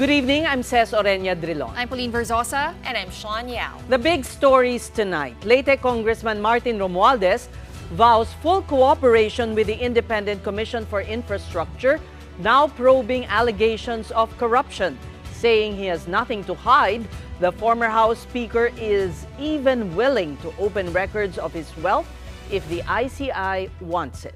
Good evening, I'm Ces Oreña-Drilon. I'm Pauline Verzosa. And I'm Shawn Yao. The big stories tonight. Leyte Congressman Martin Romualdez vows full cooperation with the Independent Commission for Infrastructure, now probing allegations of corruption. Saying he has nothing to hide, the former House Speaker is even willing to open records of his wealth if the ICI wants it.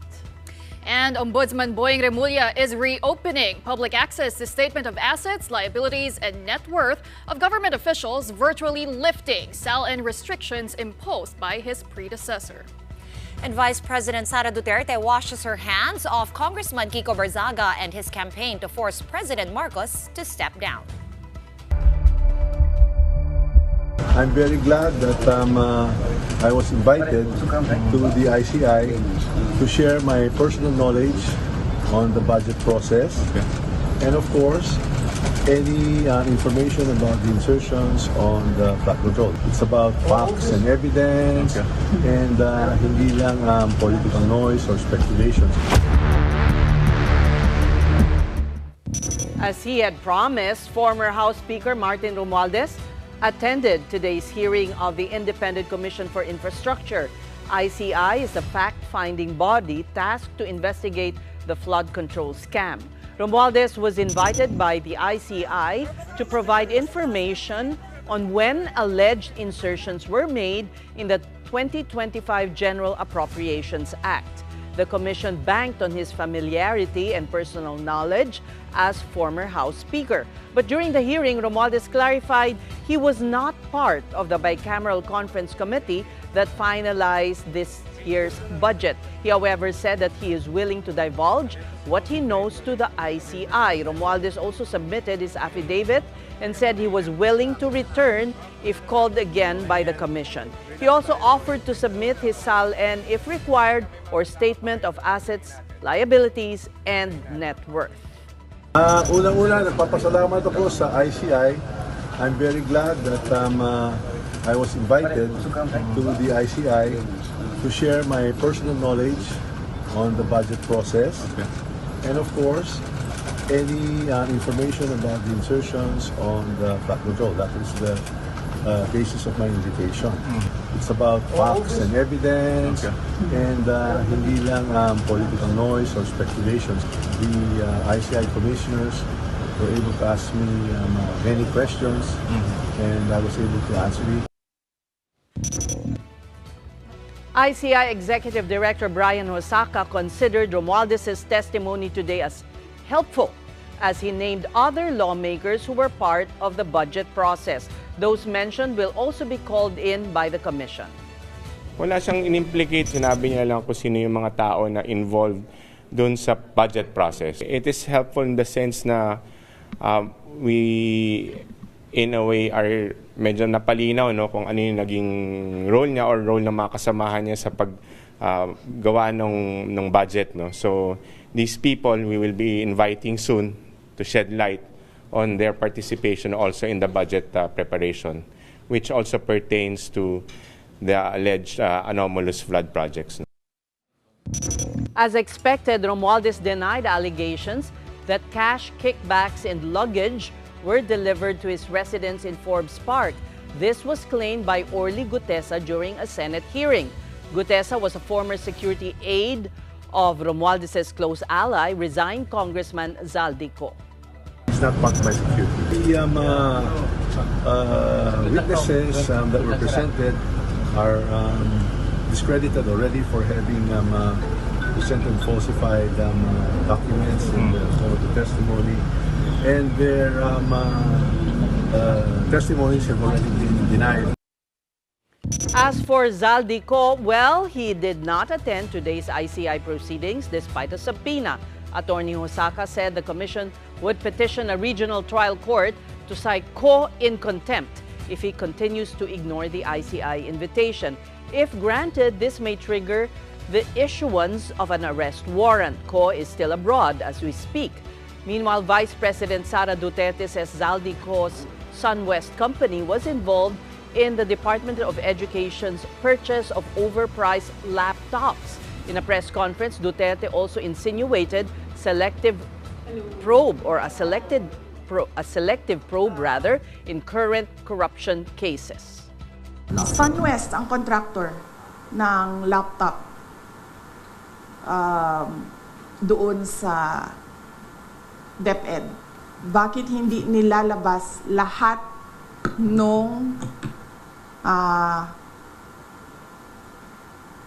And Ombudsman Remula is reopening public access to statement of assets, liabilities, and net worth of government officials, virtually lifting SALN restrictions imposed by his predecessor. And Vice President Sara Duterte washes her hands of Congressman Kiko Barzaga and his campaign to force President Marcos to step down. I'm very glad that I was invited to the ICI to share my personal knowledge on the budget process. And of course, any information about the insertions on the flood control. It's about facts and evidence and hindi lang political noise or speculations. As he had promised, former House Speaker Martin Romualdez attended today's hearing of the Independent Commission for Infrastructure. ICI is a fact-finding body tasked to investigate the flood control scam. Romualdez was invited by the ICI to provide information on when alleged insertions were made in the 2025 General Appropriations Act. The commission banked on his familiarity and personal knowledge as former House Speaker. But during the hearing, Romualdez clarified he was not part of the bicameral conference committee that finalized this year's budget. He, however, said that he is willing to divulge what he knows to the ICI. Romualdez also submitted his affidavit and said he was willing to return if called again by the commission. He also offered to submit his SALN if required or statement of assets, liabilities, and net worth. Unang-una, nagpapasalamat ako sa ICI. I'm very glad that I was invited to the ICI to share my personal knowledge on the budget process. And of course, any information about the insertions on the flood control. That is the basis of my invitation. It's about facts and evidence and hindi lang political noise or speculations. The ICI commissioners were able to ask me many questions and I was able to answer it. ICI Executive Director Brian Hosaka considered Romualdez's testimony today as helpful as he named other lawmakers who were part of the budget process. Those mentioned will also be called in by the commission. Wala siyang in-implicate, sinabi niya lang kung sino yung mga tao na involved doon sa budget process. It is helpful in the sense na we, in a way, are medyo napalinaw kung ano yung naging role niya or role ng mga kasamahan niya sa paggawa ng budget. So these people we will be inviting soon to shed light on their participation also in the budget preparation, which also pertains to the alleged anomalous flood projects. As expected, Romualdez denied allegations that cash kickbacks and luggage were delivered to his residence in Forbes Park. This was claimed by Orly Gutesa during a Senate hearing. Gutesa was a former security aide of Romualdez's close ally, resigned Congressman Zaldy Co. It's not part of my security. The witnesses that were presented are discredited already for having presented falsified documents in the testimony, and their testimonies have already been denied. As for Zaldy Co, well, he did not attend today's ICI proceedings despite a subpoena. Attorney Hosaka said the commission would petition a regional trial court to cite Co in contempt if he continues to ignore the ICI invitation. If granted, this may trigger the issuance of an arrest warrant. Co is still abroad as we speak. Meanwhile, Vice President Sara Duterte says Zaldy Co's SunWest company was involved in the Department of Education's purchase of overpriced laptops. In a press conference, Duterte also insinuated selective probe or a selected selective probe rather in current corruption cases. SunWest ang contractor ng laptop doon sa DepEd. Bakit hindi nilalabas lahat nung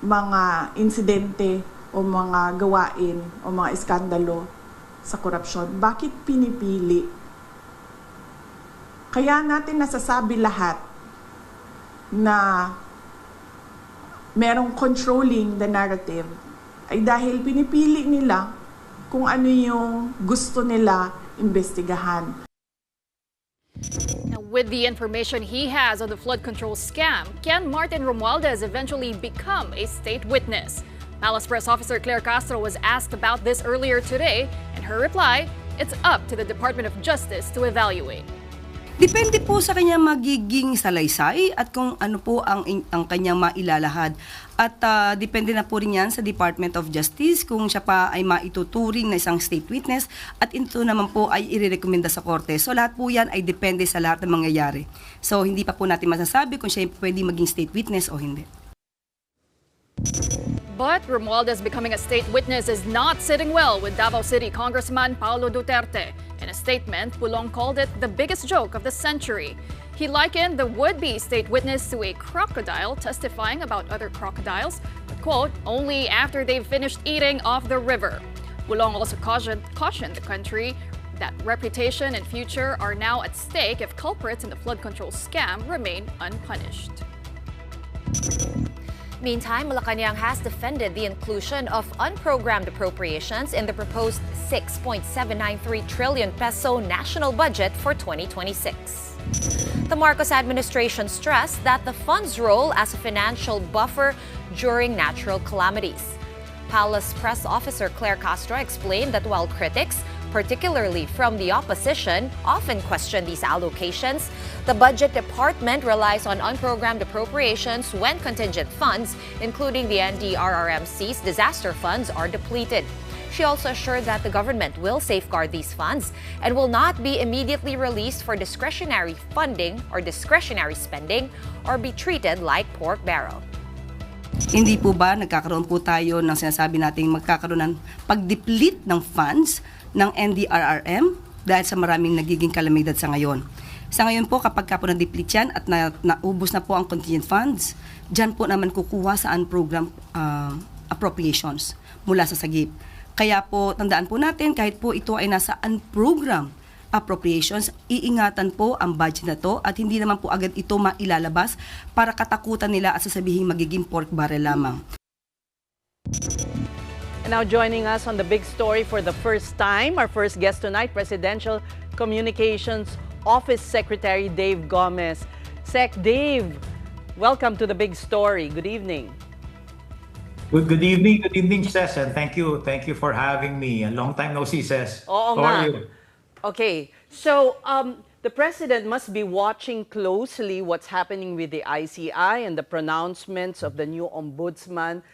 mga insidente o mga gawain o mga iskandalo sa korupsyon? Bakit pinipili? Kaya natin nasasabi lahat na merong controlling the narrative ay dahil pinipili nila kung ano yung gusto nila imbestigahan. Now, with the information he has on the flood control scam, can Martin Romualdez eventually become a state witness? Palace Press Officer Claire Castro was asked about this earlier today, and her reply, it's up to the Department of Justice to evaluate. Depende po sa kanyang magiging salaysay at kung ano po ang kanyang mailalahad. At depende na po rin yan sa Department of Justice kung siya pa ay maituturing na isang state witness at ito naman po ay irerekomenda sa korte. So lahat po yan ay depende sa lahat ng mangyayari. So hindi pa po natin masasabi kung siya pwede maging state witness o hindi. But Romualdez becoming a state witness is not sitting well with Davao City Congressman Paulo Duterte. In a statement, Pulong called it the biggest joke of the century. He likened the would-be state witness to a crocodile testifying about other crocodiles, but, quote, only after they've finished eating off the river. Pulong also cautioned the country that reputation and future are now at stake if culprits in the flood control scam remain unpunished. Meantime, Malaca&ntilde has defended the inclusion of unprogrammed appropriations in the proposed 6.793 trillion peso national budget for 2026. The Marcos administration stressed that the fund's role as a financial buffer during natural calamities. Palace Press Officer Claire Castro explained that while critics, particularly from the opposition, often question these allocations, the Budget Department relies on unprogrammed appropriations when contingent funds, including the NDRRMC's disaster funds, are depleted. She also assured that the government will safeguard these funds and will not be immediately released for discretionary funding or discretionary spending or be treated like pork barrel. Hindi po ba nagkakaroon po tayo ng sinasabi nating magkakaroon ng pag-deplete ng funds ng NDRRM dahil sa maraming nagiging kalamidad sa ngayon. Sa ngayon po, kapag po na-deplete yan at naubos na po ang contingent funds, dyan po naman kukuha sa unprogrammed appropriations mula sa sagip. Kaya po, tandaan po natin, kahit po ito ay nasa unprogrammed appropriations, iingatan po ang budget na to at hindi naman po agad ito mailalabas para katakutan nila at sasabihin magiging pork barrel lamang. And now joining us on the big story for the first time, our first guest tonight, Presidential Communications Office Secretary Dave Gomez. Sec Dave, welcome to the big story. Good evening. Good evening, Ces, and thank you for having me. A long time no see, Ces. Oo How nga. are you? Okay, so the President must be watching closely what's happening with the ICI and the pronouncements of the new Ombudsman.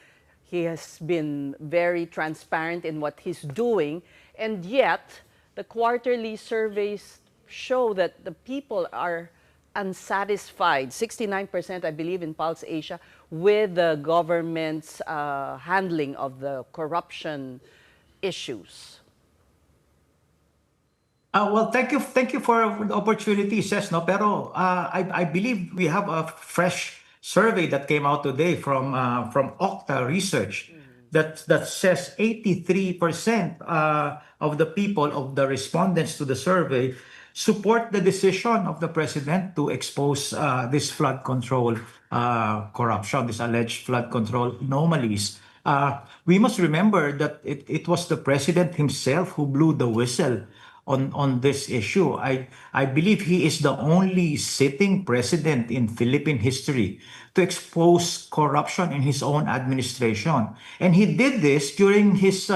He has been very transparent in what he's doing, and yet the quarterly surveys show that the people are unsatisfied, 69% I believe in Pulse Asia, with the government's handling of the corruption issues. Well, thank you for the opportunity, Ces. No, pero I believe we have a fresh survey that came out today from Okta Research that says 83% of the people, of the respondents to the survey, support the decision of the president to expose this flood control corruption, this alleged flood control anomalies. We must remember that it was the president himself who blew the whistle on this issue. I believe he is the only sitting president in Philippine history to expose corruption in his own administration. And he did this during his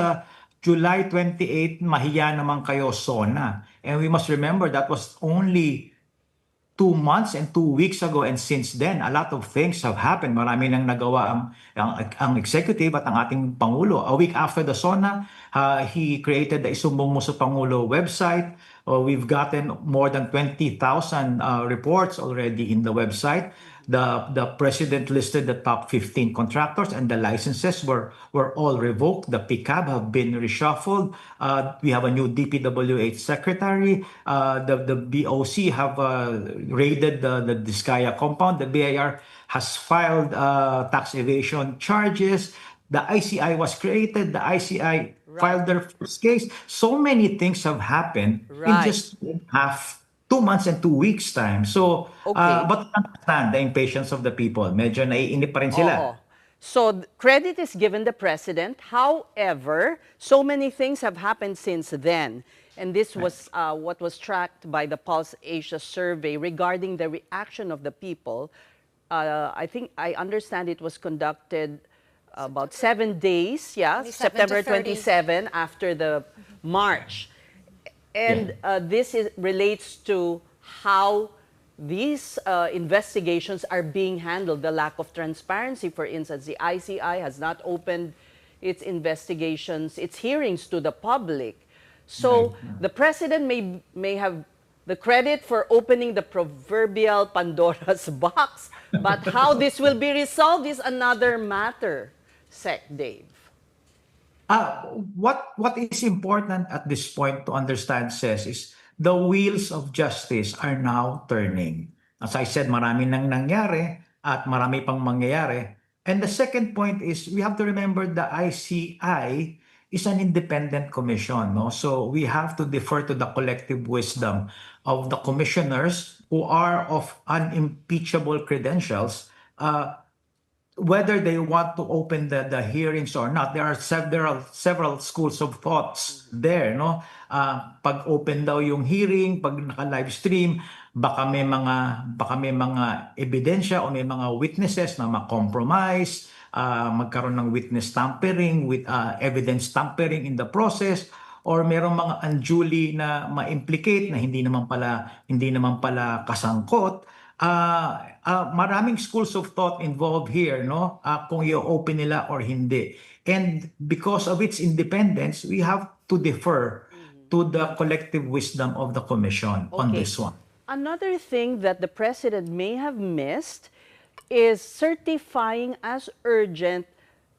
July 28, Mahiya naman kayo SONA. And we must remember that was only 2 months and 2 weeks ago, and since then, a lot of things have happened. Marami nang nagawa ang executive at ang ating Pangulo. A week after the SONA, he created the Isumbong mo sa Pangulo website. We've gotten more than 20,000 reports already in the website. The president listed the top 15 contractors, and the licenses were all revoked. The PCAB have been reshuffled. We have a new DPWH secretary. The BOC have raided the Discaya compound. The BIR has filed tax evasion charges. The ICI was created. The ICI filed their first case. So many things have happened in just 2 months and 2 weeks time. So, but understand the impatience of the people. Medyo naiinip pa rin sila. So, credit is given the president. However, so many things have happened since then. And this was what was tracked by the Pulse Asia survey regarding the reaction of the people. I think I understand it was conducted about 7 days, September 27 after the march. And this relates to how these investigations are being handled, the lack of transparency. For instance, the ICI has not opened its investigations, its hearings to the public. So the president may have the credit for opening the proverbial Pandora's box, but how this will be resolved is another matter, Sec Dave. What is important at this point to understand, Ces, is the wheels of justice are now turning. As I said, marami nang nangyari at marami pang mangyayari. And the second point is we have to remember the ICI is an independent commission. No? So we have to defer to the collective wisdom of the commissioners who are of unimpeachable credentials, whether they want to open the hearings or not. There are several schools of thoughts there, no? Pag open daw yung hearing, pag naka-live stream, baka may mga ebidensya o may mga witnesses na ma-compromise, magkaroon ng witness tampering, with evidence tampering in the process, or merong mga unduly na ma-implicate na hindi naman pala kasangkot. Maraming schools of thought involved here, no? Kung i-open nila or hindi. And because of its independence, we have to defer to the collective wisdom of the commission on this one. Another thing that the president may have missed is certifying as urgent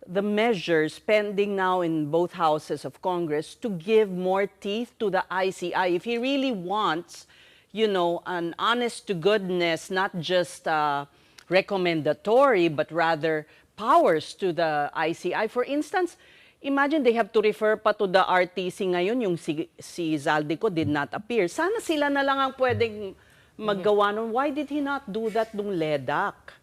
the measures pending now in both houses of Congress to give more teeth to the ICI. If he really wants, you know, an honest to goodness, not just recommendatory, but rather powers to the ICI. For instance, imagine they have to refer pa to the RTC ngayon, yung si Zaldy Co did not appear. Sana sila na lang ang pwedeng maggawa nun. Why did he not do that nung LEDAC?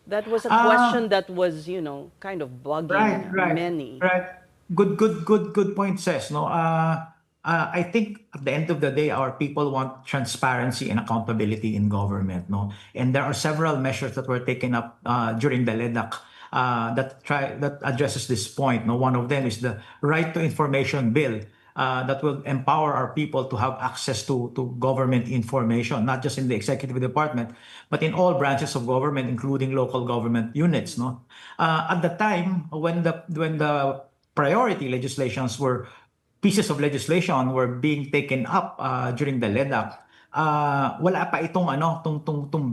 That was a question that was, you know, kind of bugging many. Right. Good point, Ces. No, I think at the end of the day, our people want transparency and accountability in government. No, and there are several measures that were taken up during the LEDAC that addresses this point. No, one of them is the Right to Information Bill. That will empower our people to have access to government information, not just in the executive department, but in all branches of government, including local government units. No, at the time when the priority legislations were pieces of legislation were being taken up during the LEDAC, wala pa tong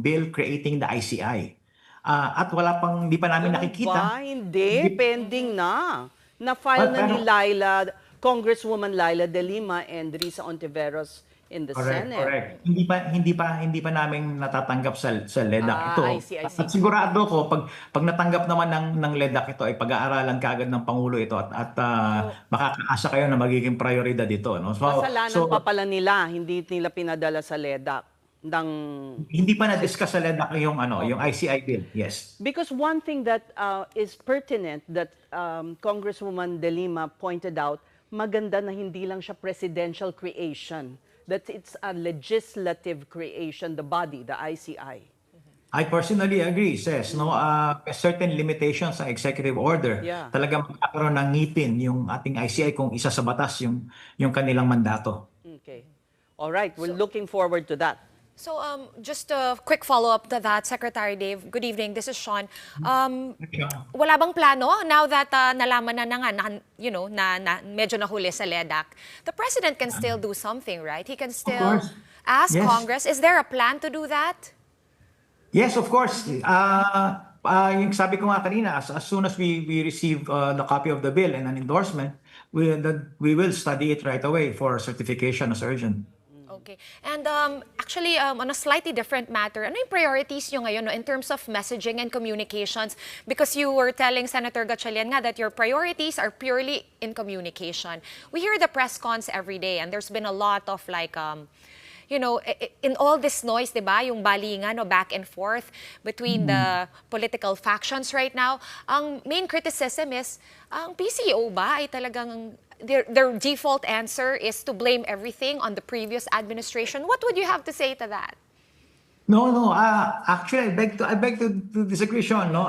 bill creating the ICI. At wala pang, di pa namin nakikita. Hindi, pending na. Na-file na ni Laila, Congresswoman Laila De Lima and Risa Ontiveros in the Senate. Correct. Hindi pa namin natatanggap sa LEDAC ito. I see. At sigurado ko pag natanggap naman ng LEDAC ito ay pag-aaralan kaagad ng Pangulo ito at makakaasa kayo na magiging prioridad ito, no? Kasalanan pa pala nila, hindi nila pinadala sa LEDAC. Hindi pa na-discuss sa LEDAC yung ICI bill. Yes. Because one thing that is pertinent that Congresswoman De Lima pointed out, maganda na hindi lang siya presidential creation, that it's a legislative creation, the body, the ICI. I personally agree, Ces. No, certain limitations sa executive order. Talagang magkakaroon ng ngipin yung ating ICI kung isa sa batas yung kanilang mandato. Okay. All right. We're looking forward to that. So just a quick follow-up to that, Secretary Dave. Good evening, this is Shawn. Wala bang plano now that nalaman na nga, na medyo nahuli sa LEDAC? The President can still do something, right? He can still ask Congress. Is there a plan to do that? Yes, of course. Yung sabi ko nga kanina, as soon as we receive the copy of the bill and an endorsement, we will study it right away for certification as urgent. Okay. And actually, on a slightly different matter, ano yung priorities nyo ngayon in terms of messaging and communications? Because you were telling Senator Gatchalian nga that your priorities are purely in communication. We hear the press cons every day, and there's been a lot of in all this noise, diba, yung balingan back and forth between the political factions right now, ang main criticism is, ang PCO ba ay talagang their default answer is to blame everything on the previous administration? What would you have to say to that? No. Actually, I beg to disagree, Sean. No,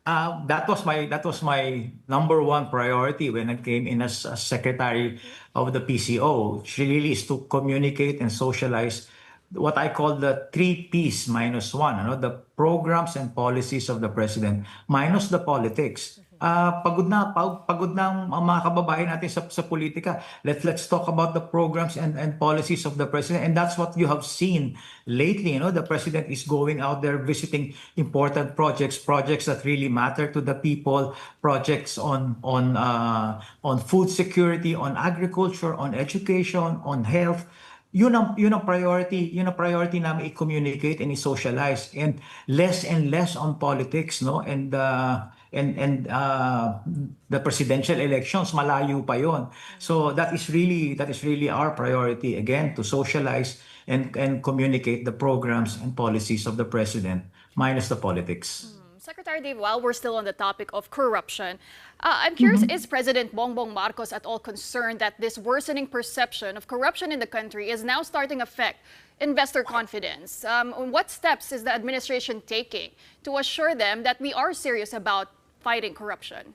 that was my number one priority when I came in as secretary of the PCO. Which really is to communicate and socialize what I call the 3 Ps minus 1. The programs and policies of the president minus the politics. Pagod na ang mga kababayan natin sa politika. Let's talk about the programs and policies of the president, and that's what you have seen lately. The president is going out there visiting important projects that really matter to the people, projects on food security, on agriculture, on education, on health. Yun ang priority namin i-communicate and i-socialize, and less on politics, and the presidential elections, malayo pa yon. So that is really our priority, again, to socialize and communicate the programs and policies of the president minus the politics. Secretary Dave, while we're still on the topic of corruption, I'm curious, is President Bongbong Marcos at all concerned that this worsening perception of corruption in the country is now starting to affect investor confidence? What steps is the administration taking to assure them that we are serious about fighting corruption?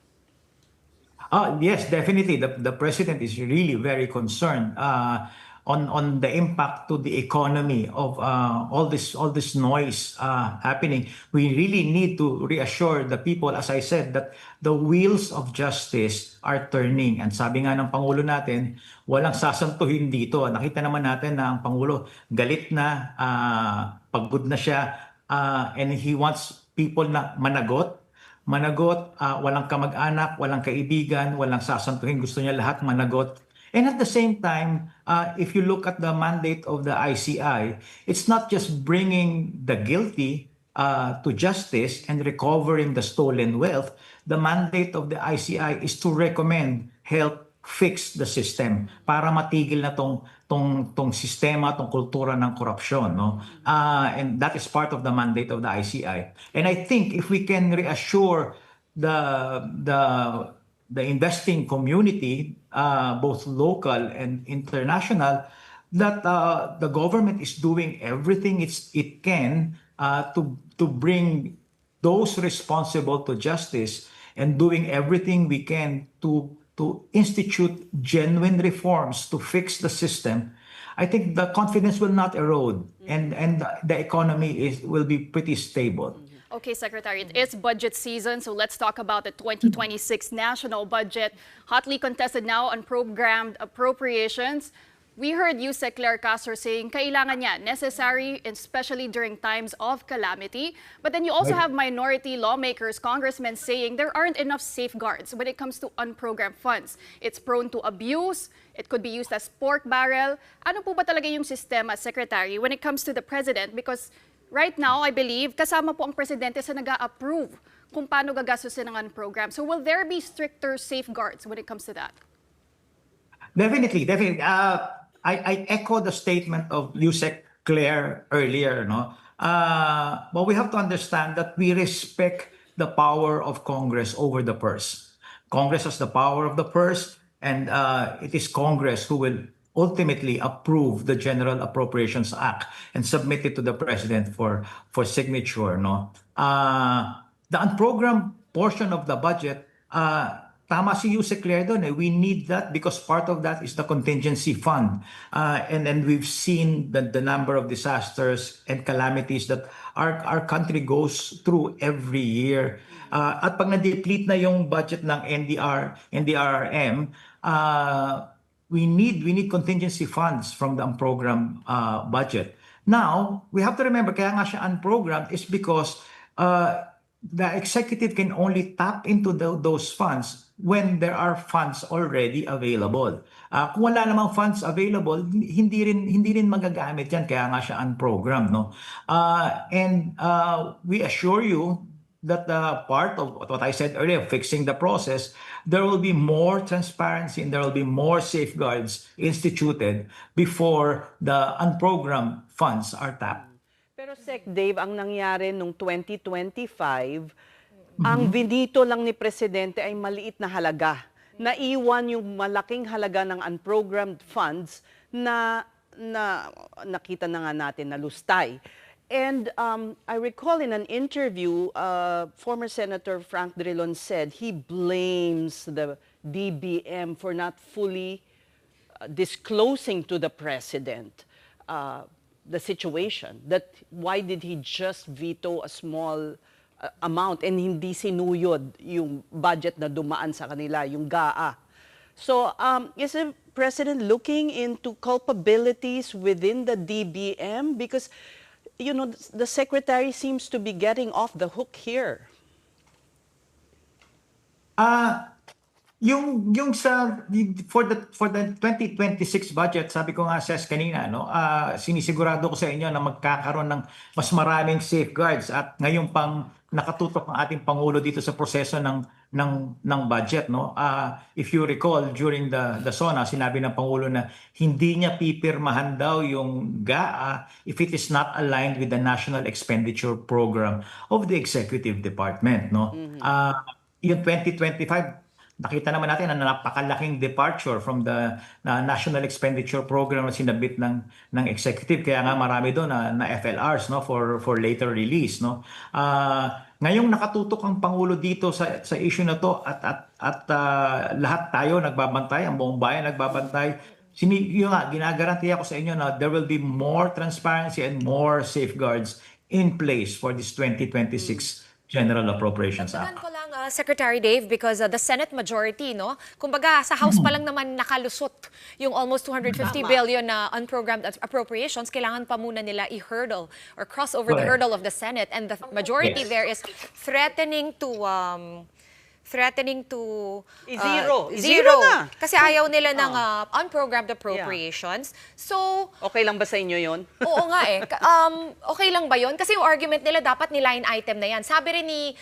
Yes, definitely. The president is really very concerned on the impact to the economy of all this noise happening. We really need to reassure the people, as I said, that the wheels of justice are turning. And sabi nga ng Pangulo natin, walang sasantuhin dito. Nakita naman natin na ang Pangulo galit na, pagod na siya, and he wants people na managot, walang kamag-anak, walang kaibigan, walang sasantuhin. Gusto niya lahat managot. And at the same time, if you look at the mandate of the ICI, it's not just bringing the guilty to justice and recovering the stolen wealth. The mandate of the ICI is to recommend help fix the system para matigil na tong sistema, tong kultura ng korupsyon, no? And that is part of the mandate of the ICI. And I think if we can reassure the investing community, both local and international, that the government is doing everything it can to bring those responsible to justice, and doing everything we can to institute genuine reforms to fix the system, I think the confidence will not erode, and the economy will be pretty stable. Okay, Secretary, it is budget season, so let's talk about the 2026 national budget. Hotly contested now on programmed appropriations. We heard Yusek Claire Castro saying kailangan niya, necessary, especially during times of calamity. But then you also have minority lawmakers, congressmen saying there aren't enough safeguards when it comes to unprogrammed funds. It's prone to abuse. It could be used as pork barrel. Ano po ba talaga yung sistema, Secretary, when it comes to the president? Because right now, I believe, kasama po ang presidente sa nag-a-approve kung paano gagastusin ng program. So will there be stricter safeguards when it comes to that? Definitely. I echo the statement of Yusek Claire earlier, no? But we have to understand that we respect the power of Congress over the purse. Congress has the power of the purse, and it is Congress who will ultimately approve the General Appropriations Act and submit it to the President for signature, no? The unprogrammed portion of the budget, tama si Yusek Claire doon. We need that because part of that is the contingency fund. And then we've seen the number of disasters and calamities that our country goes through every year. At pag na-deplete na yung budget ng NDRRM, we need contingency funds from the unprogrammed budget. Now, we have to remember, kaya nga siya unprogrammed is because the executive can only tap into those funds when there are funds already available. Kung wala namang funds available, hindi rin magagamit yan, kaya nga siya unprogrammed, no? And we assure you that part of what I said earlier, fixing the process, there will be more transparency and there will be more safeguards instituted before the unprogrammed funds are tapped. Pero Sec Dave, ang nangyari nung 2025, ang binito lang ni Presidente ay maliit na halaga. Naiwan yung malaking halaga ng unprogrammed funds na nakita na nga natin na lustay. And I recall in an interview, former Senator Frank Drilon said he blames the DBM for not fully disclosing to the President the situation. That why did he just veto a small amount and hindi sinuyod yung budget na dumaan sa kanila, yung GAA. So is the President looking into culpabilities within the DBM? Because you know, the Secretary seems to be getting off the hook here. Yung for the 2026 budget, sabi ko nga Ses kanina, no, sinisigurado ko sa inyo na magkakaroon ng mas maraming safeguards at ngayon pang nakatutok ang ating Pangulo dito sa proseso ng budget, no. If you recall, during the SONA, sinabi ng Pangulo na hindi niya pipirmahan daw yung GAA if it is not aligned with the National Expenditure Program of the Executive Department, no. Yung 2025, nakita naman natin na napakalaking departure from the National Expenditure Program na sinabit ng executive, kaya nga marami doon na FLRs, no, for later release, no. Ngayong nakatutok ang Pangulo dito sa issue na to at lahat tayo nagbabantay, ang buong bayan nagbabantay. Yung nga, ginagarantiya ko sa inyo na there will be more transparency and more safeguards in place for this 2026 General Appropriations Act. Dagdagan ko lang, Secretary Dave, because the Senate majority, no, kumbaga sa House pa lang naman nakalusot yung almost 250 billion na unprogrammed appropriations, kailangan pa muna nila i-hurdle or cross over the hurdle of the Senate, and the majority there is threatening to zero na. Kasi ayaw nila ng unprogrammed appropriations. So, okay lang ba sa inyo yon? Oo nga eh. Okay lang ba yon? Kasi yung argument nila dapat ni line item na yan. Sabi rin ni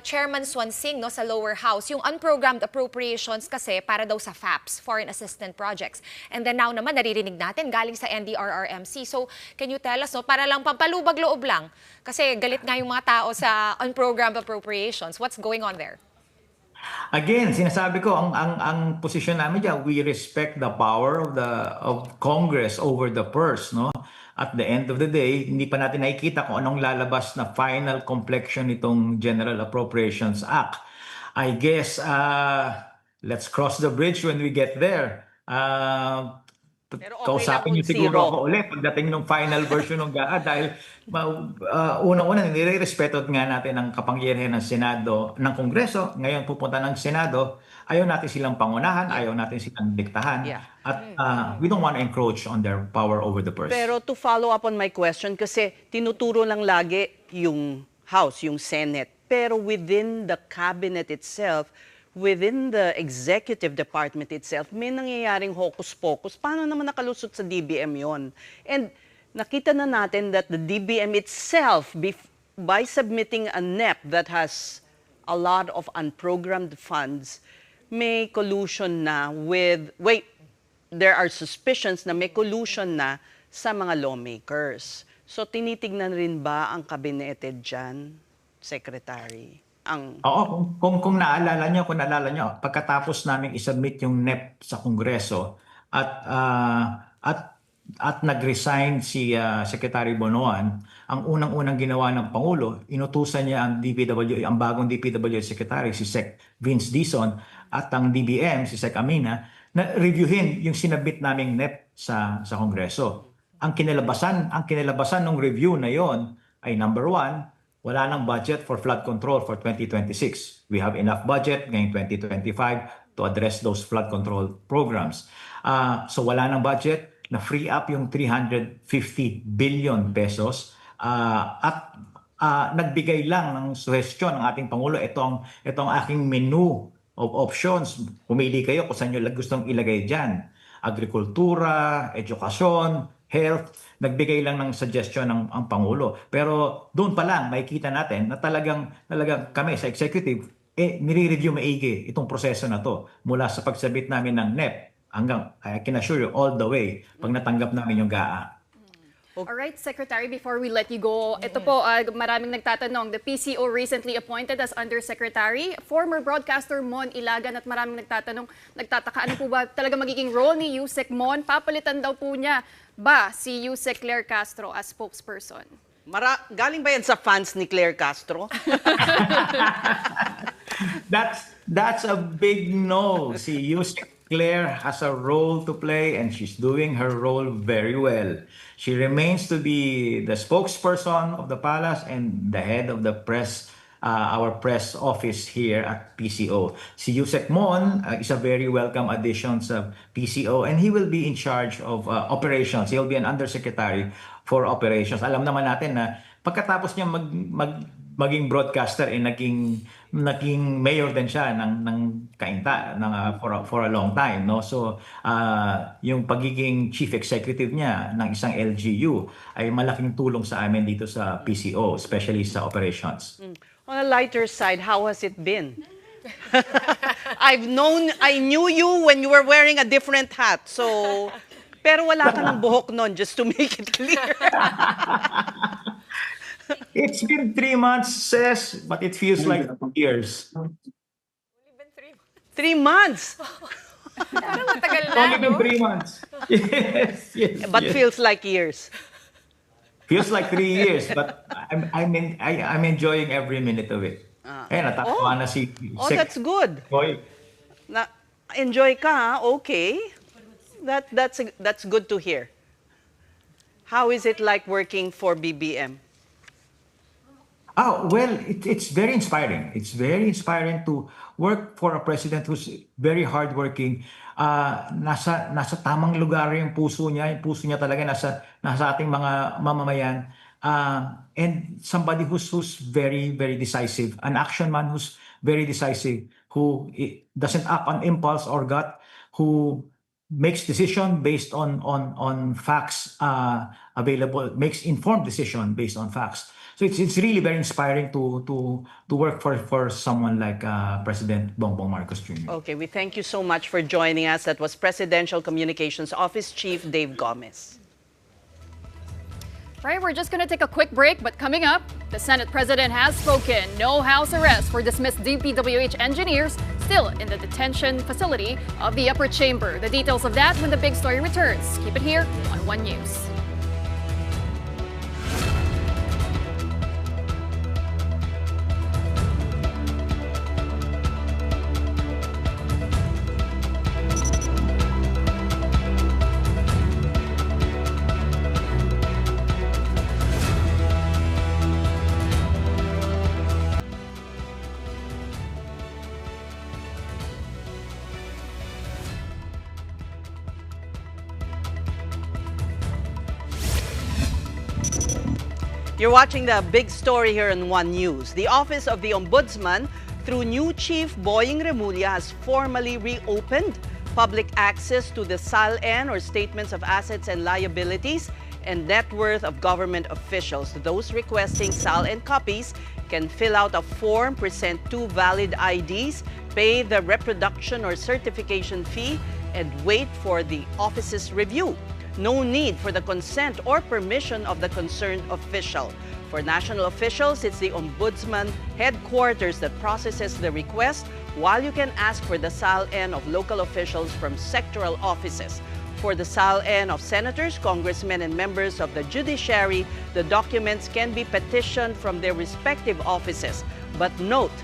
Chairman Swansing, no, sa lower house, yung unprogrammed appropriations kasi para daw sa FAPs, Foreign Assistance Projects. And then now naman naririnig natin galing sa NDRRMC. So, can you tell us, no, para lang pampalubag loob lang, kasi galit nga yung mga tao sa unprogrammed appropriations. What's going on there? Again, sinasabi ko, ang posisyon namin dyan, we respect the power of Congress over the purse, no? At the end of the day, hindi pa natin nakikita kung anong lalabas na final complexion nitong General Appropriations Act. I guess, let's cross the bridge when we get there. Pero okay Kausapin niyo siguro ako ulit pagdating ng final version ng GAA dahil unang-una nire-respeto nga natin ang kapangyarihan ng Senado, ng Kongreso. Ngayon pupunta ng Senado, ayaw natin silang pangunahan, ayaw natin silang diktahan. At we don't want to encroach on their power over the purse. Pero to follow up on my question, kasi tinuturo lang lagi yung House, yung Senate. Pero within the cabinet itself, within the executive department itself, may nangyayaring hocus-pocus. Paano naman nakalusot sa DBM yon? And nakita na natin that the DBM itself, by submitting a NEP that has a lot of unprogrammed funds, may collusion na with, there are suspicions na may collusion na sa mga lawmakers. So tinitignan rin ba ang kabinete dyan, Secretary? Oo, kung naalala nyo, pagkatapos namin isubmit yung NEP sa Kongreso at nag-resign si Secretary Bonoan, ang unang-unang ginawa ng Pangulo, inutusan niya ang bagong DPWH Secretary, si Sec Vince Dizon, at ang DBM, si Sec Amina, na reviewin yung sinabit naming NEP sa Kongreso. Ang kinalabasan ng review na yon ay number one, wala nang budget for flood control for 2026. We have enough budget ngayong 2025 to address those flood control programs. So wala nang budget, na free up yung 350 billion pesos at nagbigay lang ng suhestyon ng ating Pangulo. Ito ang aking menu of options. Pumili kayo kung saan nyo gustong ilagay dyan. Agrikultura, edukasyon, health. Nagbigay lang ng suggestion ang Pangulo. Pero doon pa lang, makikita natin na talagang kami sa executive, nire-review maigi itong proseso na to mula sa pagsabit namin ng NEP hanggang, I can assure you, all the way pag natanggap namin yung GAA. Alright, Secretary, before we let you go, ito po, maraming nagtatanong. The PCO recently appointed as Undersecretary, former broadcaster Mon Ilagan, at maraming nagtataka, ano po ba talaga magiging role ni Yusek Mon? Papalitan daw po niya ba si Yusek Claire Castro as spokesperson? Galing ba yan sa fans ni Claire Castro? That's a big no. Si Yusek Claire has a role to play and she's doing her role very well. She remains to be the spokesperson of the palace and the head of the press, our press office here at PCO. Si Yusek Mon is a very welcome addition sa PCO and he will be in charge of operations. He'll be an undersecretary for operations. Alam naman natin na pagkatapos niya maging broadcaster, naging mayor din siya ng Cainta for a long time, no? So yung pagiging chief executive niya ng isang LGU ay malaking tulong sa amin dito sa PCO, especially sa operations. On a lighter side, how has it been? I knew you when you were wearing a different hat, so pero wala ka ng buhok noon, just to make it clear. It's been 3 months, Ces, but it feels like years. Only been 3 months? Parang matagal na, Only been no? 3 months. Yes. But feels like years. Feels like 3 years, but I'm enjoying every minute of it. Natatawa na si Sec. That's good. Boy. Enjoy ka, okay. That's good to hear. How is it like working for BBM? Well, it's very inspiring. It's very inspiring to work for a president who's very hardworking. Nasa tamang lugar yung puso niya. Yung puso niya talaga nasa ating mga mamamayan. And somebody who's very, very decisive. An action man who's very decisive, who doesn't act on impulse or gut, who makes decision based on facts available, makes informed decision based on facts. So it's really very inspiring to work for someone like President Bongbong Marcos Jr. Okay, we thank you so much for joining us. That was Presidential Communications Office Chief Dave Gomez. Right, we're just going to take a quick break, but coming up, the Senate President has spoken. No house arrest for dismissed DPWH engineers still in the detention facility of the upper chamber. The details of that when the big story returns. Keep it here on One News. You're watching the big story here on One News. The Office of the Ombudsman, through new Chief Boying Remula, has formally reopened public access to the SALN, or Statements of Assets and Liabilities, and Net Worth of Government Officials. Those requesting SALN copies can fill out a form, present 2 valid IDs, pay the reproduction or certification fee, and wait for the office's review. No need for the consent or permission of the concerned official. For national officials, it's the Ombudsman headquarters that processes the request, while you can ask for the SALN of local officials from sectoral offices. For the SALN of senators, congressmen, and members of the judiciary, the documents can be petitioned from their respective offices. But note,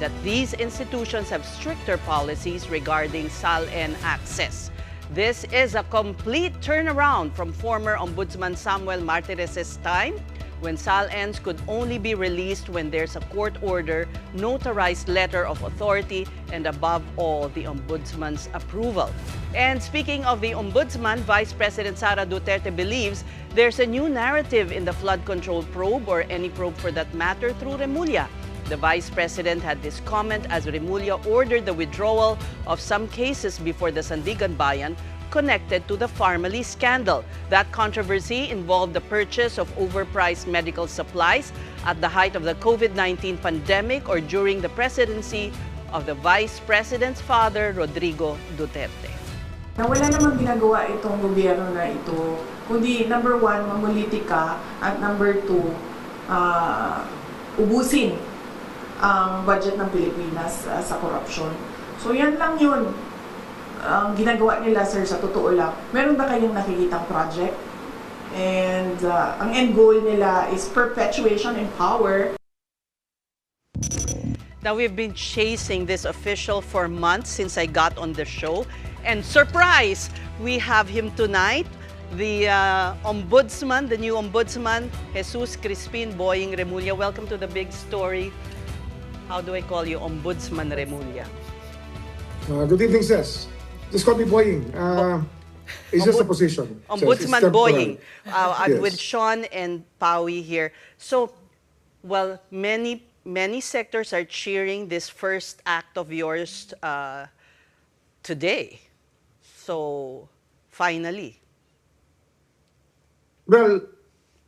that these institutions have stricter policies regarding SALN access. This is a complete turnaround from former Ombudsman Samuel Martirez's time, when SALNs could only be released when there's a court order, notarized letter of authority, and above all, the Ombudsman's approval. And speaking of the Ombudsman, Vice President Sara Duterte believes there's a new narrative in the flood control probe, or any probe for that matter, through Remula. The Vice President had this comment as Remula ordered the withdrawal of some cases before the Sandigan Bayan connected to the Pharmaly scandal. That controversy involved the purchase of overpriced medical supplies at the height of the COVID-19 pandemic or during the presidency of the Vice President's father, Rodrigo Duterte. Na wala namang ginagawa itong gobyerno na ito, kundi number one, mamulitika, at number two, ubusin ang budget ng Pilipinas sa korupsyon. So yan lang yun. Ang ginagawa nila, sir, sa totoo lang. Meron ba kayong nakikitang project? And ang end goal nila is perpetuation in power. Now, we've been chasing this official for months since I got on the show. And surprise, we have him tonight, the Ombudsman, the new Ombudsman, Jesus Crispin Boying Remula. Welcome to the Big Story. How do I call you? Ombudsman Remula. Good evening, Ces. Just call me Boying. It's just a position. Ombudsman Boying. I'm Yes. with Shawn and Pauline here. So, well, many sectors are cheering this first act of yours today. So, finally. Well,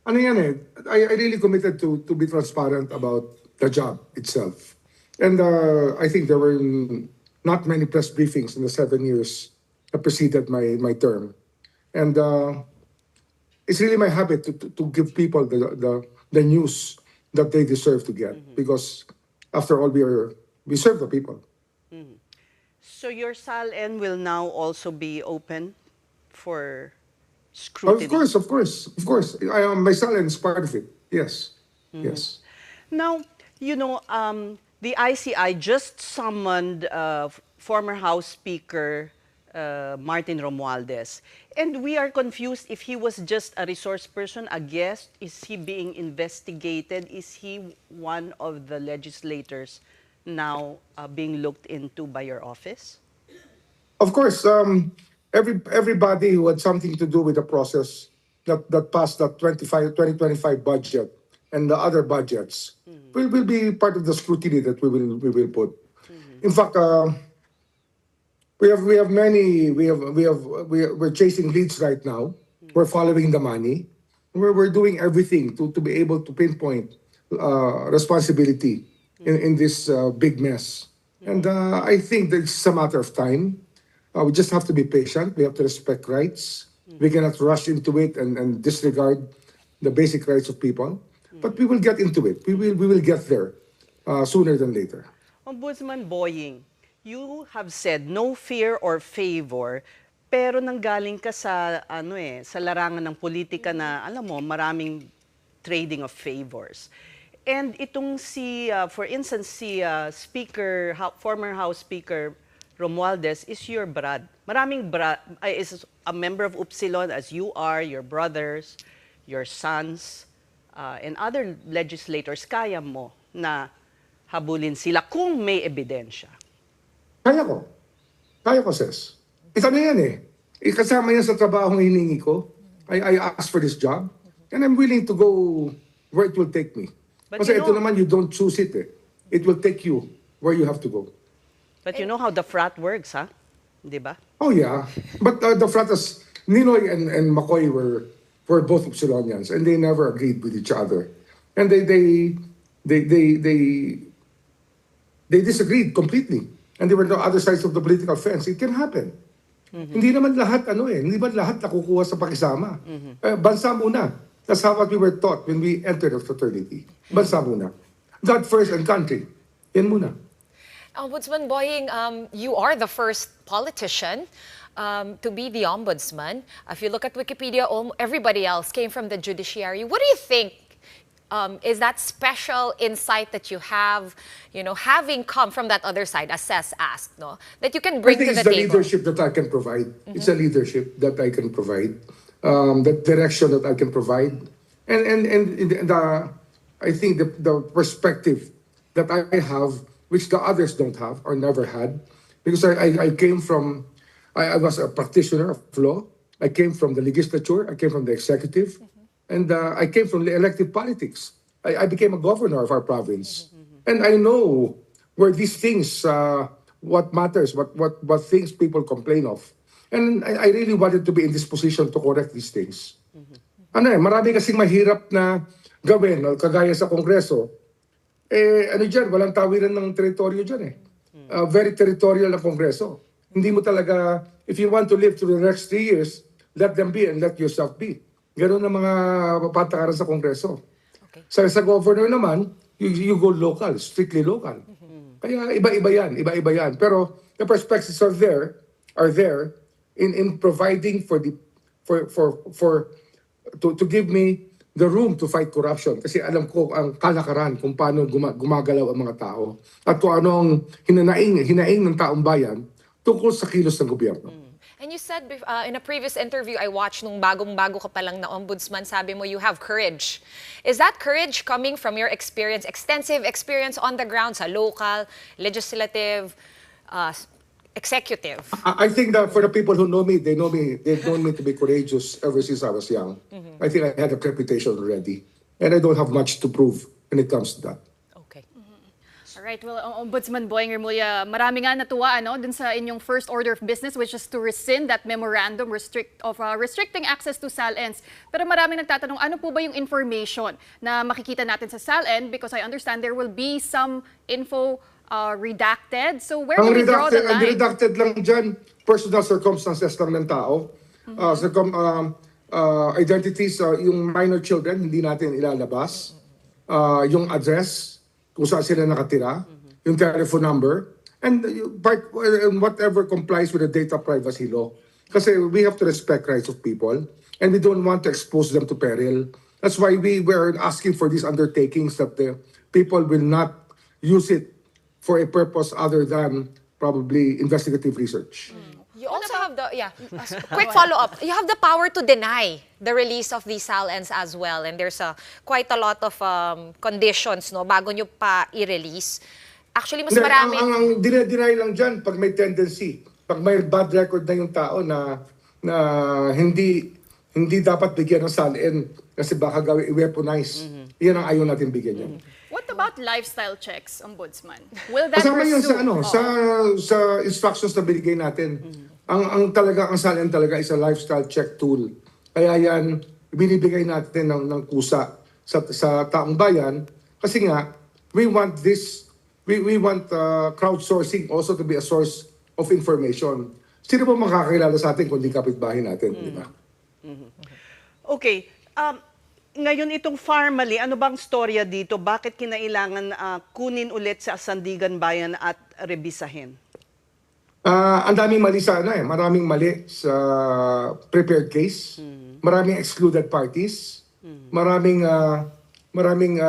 ano yan eh, I really committed to be transparent about the job itself. And I think there were not many press briefings in the 7 years that preceded my term. And it's really my habit to give people the news that they deserve to get. Because after all, we serve the people. So your SALN will now also be open for scrutiny? Of course. My SALN is part of it. Yes. Yes. Now, you know, the ICI just summoned former House Speaker Martin Romualdez. And we are confused if he was just a resource person, a guest. Is he being investigated? Is he one of the legislators now being looked into by your office? Of course, everybody who had something to do with the process that passed that 2025 budget and the other budgets will be part of the scrutiny that we will put. In fact, we're chasing leads right now. We're following the money. We're doing everything to be able to pinpoint responsibility in this big mess. And I think that it's a matter of time. We just have to be patient. We have to respect rights. We cannot rush into it and disregard the basic rights of people. But we will get into it. We will get there sooner than later. Ombudsman Boying, you have said no fear or favor, pero nanggaling ka sa sa larangan ng politika na alam mo, maraming trading of favors. And itong for instance, former House Speaker Romualdez is your brad. Is a member of Upsilon as you are, your brothers, your sons, and other legislators. Kaya mo na habulin sila kung may ebidensya? Kaya ko, Ces. Ito na yan eh. Kasama yan sa trabahong hiningi ko. I asked for this job. And I'm willing to go where it will take me. But Kasi ito naman, you don't choose it eh. It will take you where you have to go. But you know how the frat works, huh? Di ba? Oh yeah. But the fratas, Ninoy and McCoy were both Upsilonians and they never agreed with each other. And they disagreed completely. And they were on the other sides of the political fence. It can happen. Hindi naman lahat hindi ba lahat nakukuha sa pakisama. Bansa muna. That's how what we were taught when we entered the fraternity. Bansa muna. God first and country. Yan muna. Ombudsman Boying, you are the first politician to be the ombudsman. If you look at Wikipedia, everybody else came from the judiciary. What do you think is that special insight that you have, having come from that other side, as Ces asked, no, that you can bring to the it's the table? leadership that I can provide. It's a leadership that I can provide, that direction that I can provide, and I think the perspective that I have, which the others don't have or never had, because I came from, I was a practitioner of law. I came from the legislature. I came from the executive, and I came from the elective politics. I became a governor of our province, and I know where these things, what matters, what things people complain of, and I really wanted to be in this position to correct these things. Marami kasing mahirap na gawin, kagaya sa Kongreso. Dyan, walang tawiran ng teritoryo dyan eh. Very territorial na Kongreso. Hindi mo talaga, if you want to live through the next 3 years, let them be and let yourself be. Ganun ang mga patakaran sa Kongreso. Okay. Sa governor naman, you go local, strictly local. Kaya iba-iba yan. Pero the perspectives are there in providing to give me the room to fight corruption. Kasi alam ko ang kalakaran kung paano gumagalaw ang mga tao at kung ano ang hinaing ng taong bayan tungkol sa kilos ng gobyerno. And you said in a previous interview I watched nung bagong-bago ka pa lang na ombudsman, sabi mo you have courage. Is that courage coming from your experience, extensive experience on the ground sa local, legislative, executive? I think that for the people who know me, they've known me to be courageous ever since I was young. I think I had a reputation already. And I don't have much to prove when it comes to that. Okay. Alright, well, Ombudsman Boying Remula, marami nga natuwa dun sa inyong first order of business, which is to rescind that memorandum restricting access to SALNs. Pero marami nagtatanong, ano po ba yung information na makikita natin sa SALN? Because I understand there will be some info redacted. So where do we draw the line? Ang redacted lang dyan, personal circumstances lang ng tao. Identities, yung minor children, hindi natin ilalabas. Yung address, kung saan sila nakatira, yung telephone number, and whatever complies with the data privacy law. Kasi we have to respect rights of people, and we don't want to expose them to peril. That's why we were asking for these undertakings that the people will not use it for a purpose other than probably investigative research. You also have quick follow-up. You have the power to deny the release of these SALNs as well, and there's quite a lot of conditions bago nyo pa i-release. Actually, mas marami. Ang deny lang dyan pag may tendency, pag may bad record na yung tao na hindi dapat bigyan ng SALN kasi baka weaponize. Yan ang ayaw natin bigyan yan. What about lifestyle checks, Ombudsman? Will that kasama yun pursue? sa instructions na binigay natin. Ang SALN talaga is a lifestyle check tool. Kaya yan, binibigay natin ng kusa sa taong bayan. Kasi nga, we want crowdsourcing also to be a source of information. Sino ba makakilala sa atin kundi kapitbahay natin, di ba? Okay. Ngayon itong Farmally, ano bang storya dito? Bakit kinailangan kunin ulit sa Sandigan Bayan at rebisahin? Ang daming mali maraming mali sa prepared case. Maraming excluded parties. Maraming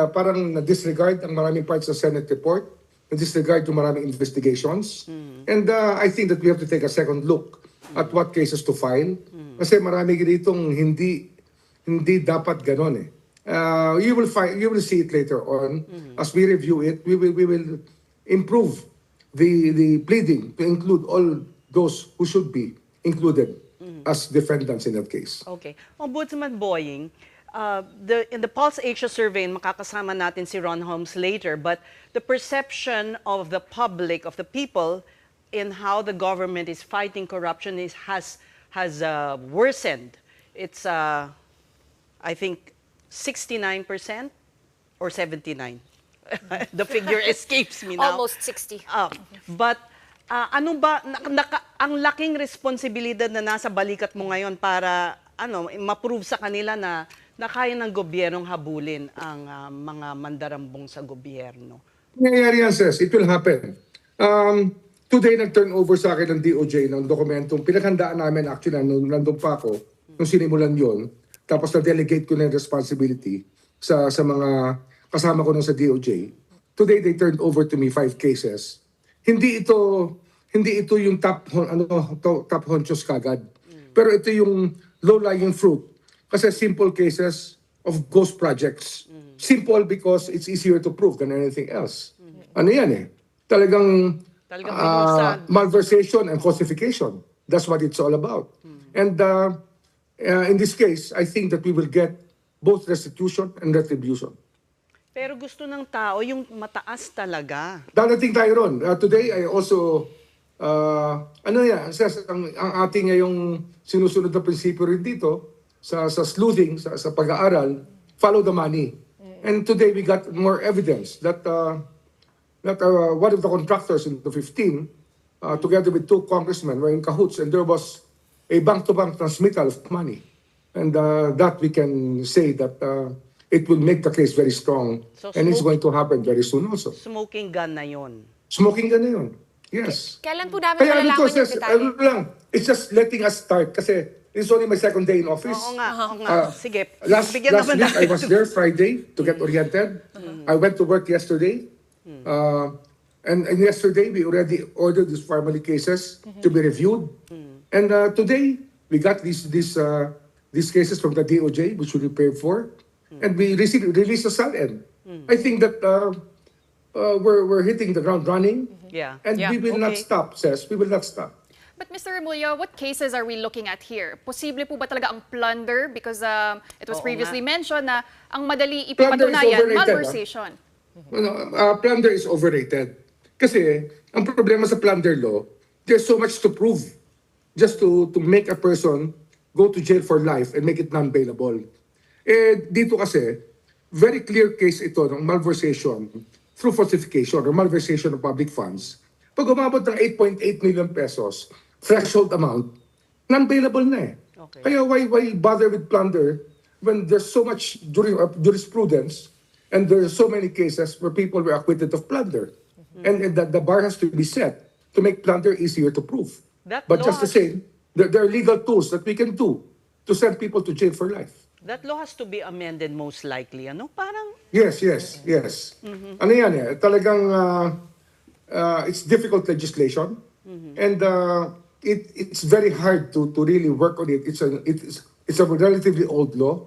parang na-disregard ang maraming parts sa Senate report. Na-disregard yung maraming investigations. And I think that we have to take a second look at what cases to file. Kasi marami ditong hindi dapat ganon eh. You will see it later on. As we review it, we will improve the pleading to include all those who should be included as defendants in that case. Okay. Ombudsman Boying, in the Pulse Asia survey, makakasama natin si Ron Holmes later, but the perception of the public, of the people, in how the government is fighting corruption has worsened. It's I think 69% or 79. The figure escapes me now. Almost 60. But ano ba ang laking responsibilidad na nasa balikat mo ngayon para ma-prove sa kanila na kaya ng gobyernong habulin ang mga mandarambong sa gobyerno? Nangyayari yan, Ces. It will happen. Today, nag-turn over sa akin ng DOJ ng dokumentong pinaghandaan namin actually nandun pa ako nung sinimulan yon. Tapos na-delegate ko na yung responsibility. sa mga kasama ko nung sa DOJ. Today they turned over to me 5 cases. Hindi ito yung top honchos kagad. Pero ito yung low-lying fruit. Kasi simple cases of ghost projects. Simple because it's easier to prove than anything else. Ano yan eh? Talagang malversation and falsification. That's what it's all about. And in this case, I think that we will get both restitution and retribution. Pero gusto ng tao yung mataas talaga. Darating tayo ron. Today, I also, ang ating ngayong sinusunod na prinsipyo rin dito, sa sleuthing, sa pag-aaral, follow the money. And today, we got more evidence that one of the contractors in the 15, together with 2 congressmen, were in cahoots, and there was a bank-to-bank transmittal of money. And that we can say that it will make the case very strong. So, and it's going to happen very soon also. Smoking gun na yon. Smoking gun na yun. Yes. Kailan po namin Kaya malalaman yung detalye? lang, it's just letting us start kasi it's only my 2nd day in office. Oo nga. Sige. Last Bigyan week, naman I was there Friday to get oriented. I went to work yesterday. And yesterday, we already ordered these family cases to be reviewed. And today, we got these cases from the DOJ, which we prepared for. And we released the SALN. I think that we're hitting the ground running. Yeah. And we will not stop, Ces. We will not stop. But Mr. Remula, what cases are we looking at here? Posible po ba talaga ang plunder? Because it was previously mentioned na ang madali ipapatunayan, malversation. Plunder is overrated. Kasi, ang problema sa plunder law, there's so much to prove just to make a person go to jail for life and make it non-bailable. Dito kasi, very clear case ito ng malversation through falsification or malversation of public funds. Pag umabot ng 8.8 million pesos, threshold amount, non-bailable na eh. Okay. Kaya why bother with plunder when there's so much jurisprudence and there's so many cases where people were acquitted of plunder? And the bar has to be set to make plunder easier to prove. But just the same, there are legal tools that we can do to send people to jail for life. That law has to be amended most likely, ano? Parang... Yes. Ano yan eh? Talagang it's difficult legislation. And it's very hard to really work on it. It's a relatively old law,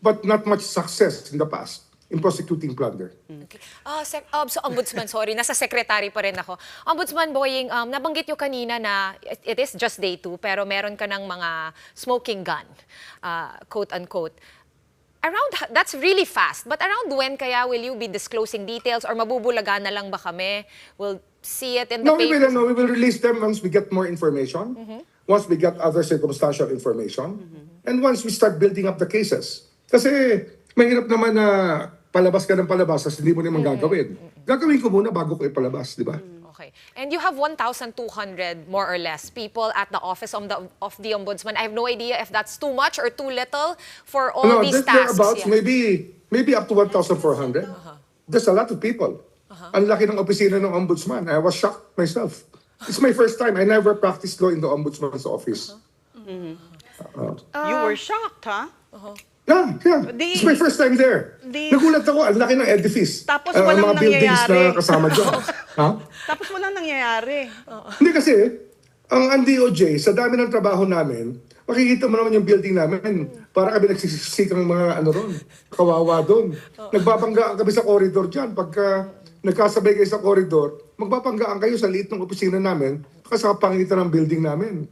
but not much success in the past in prosecuting plunder. Okay. So Ombudsman, sorry, nasa secretary pa rin ako. Ombudsman Boying, nabanggit nyo kanina na it is just day 2, pero meron ka ng mga smoking gun, quote-unquote. That's really fast, but around when kaya will you be disclosing details or mabubulagan na lang ba kami? We'll see it in the papers? We will release them once we get more information, once we get other circumstantial information, and once we start building up the cases. Kasi mahirap naman na palabas ka ng palabas at hindi mo naman gagawin. Gagawin ko muna bago ko ipalabas, di ba? Okay. And you have 1,200 more or less people at the office of the Ombudsman. I have no idea if that's too much or too little for all these tasks. Maybe up to 1,400. There's a lot of people. Ang laki ng opisina ng Ombudsman. I was shocked myself. It's my first time. I never practiced law in the Ombudsman's office. You were shocked, huh? Yeah. It's my first time there. Nagulat ako, ang laki ng edifice. Tapos walang mga buildings nangyayari. na kasama dyan. Tapos walang nangyayari. Hindi kasi, ang DOJ, sa dami ng trabaho namin, makikita mo naman yung building namin. Para kami nagsisikang mga kawawa doon. Nagbabanggaan kami sa corridor dyan. Pagka nagkasabay kayo sa corridor, magbabanggaan kayo sa liit ng opisina namin kasi sa pangitan ng building namin.